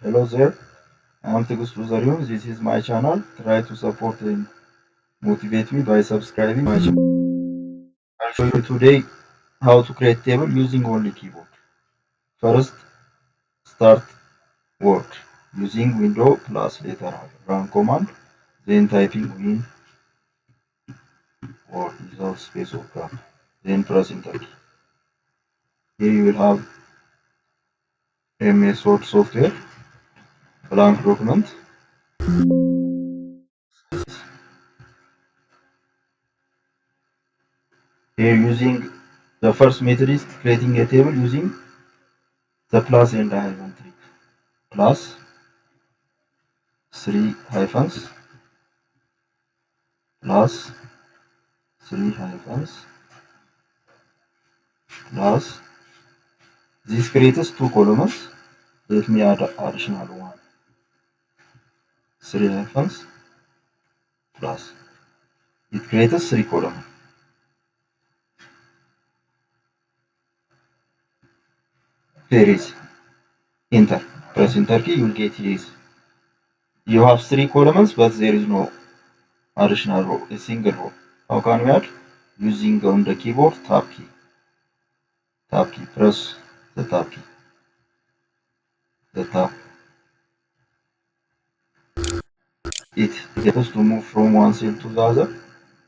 Hello there, I'm Tegus Luzarion. This is my channel. Try to support and motivate me by subscribing my channel. I'll show you today how to create table using only keyboard. First, start Word using Window plus letter run command, then typing win Word without space or gap, then press enter key. Here you will have MS Word software, blank document. Here using the first method is creating a table using the plus and hyphen trick. Plus 3 hyphens plus 3 hyphens plus this creates 2 columns. Let me add additional one. 3 hyphens plus it creates 3 columns. Here is enter. Press enter key, you will get here is you have 3 columns but there is no additional row, a single row. How can we add? Using on the keyboard tab key. Tab key, press the tab key. The tab. It helps to move from one cell to the other.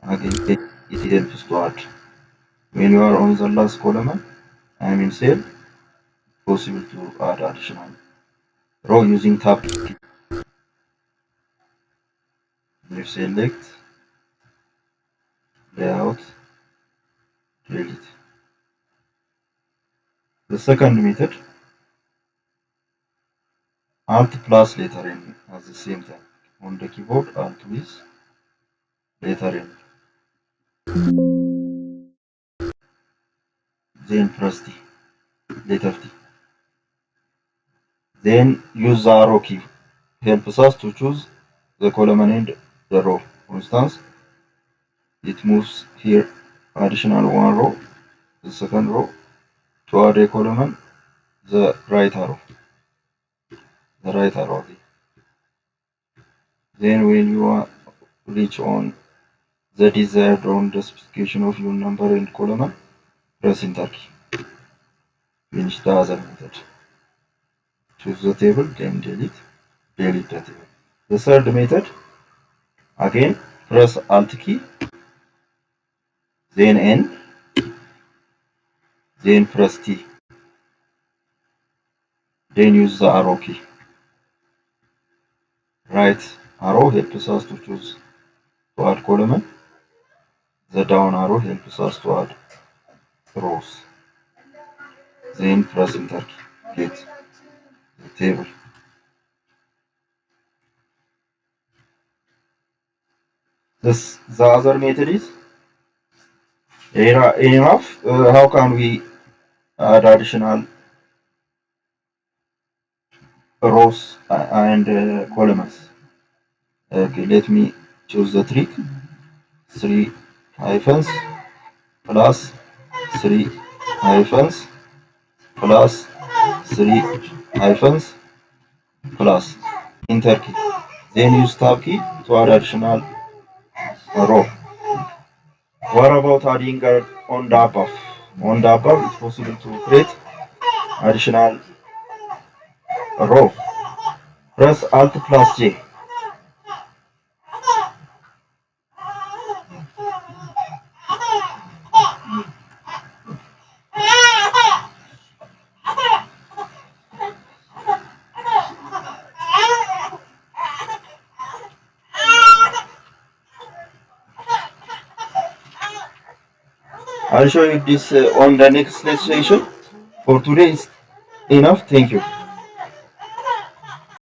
Again, it helps to add. When you are on the last column, I mean cell, possible to add additional row using tab key. You select layout, delete. The second method, Alt plus letter N at the same time. On the keyboard, Alt with letter N. Then press T, letter T. Then use the arrow key. Helps us to choose the column and the row. For instance, it moves here additional one row, the second row, to add a column, the right arrow. Then when you reach on the desired on the specification of your number and column, press enter key. Finish the other method. Choose the table, then delete the table. The third method, again press Alt key, then N, then press T, then use the arrow key. Right arrow helps us to choose to add column. The down arrow helps us to add rows. Then press enter key. Get the table. The other method is enough. How can we add additional rows and columns? Okay, let me choose the trick. 3 hyphens plus 3 hyphens plus 3 hyphens plus enter key. Then use tab key to add additional row. What about adding on the above? On the above, it's possible to create additional row. Press Alt plus J. I'll show you this on the next session. For today is enough. Thank you.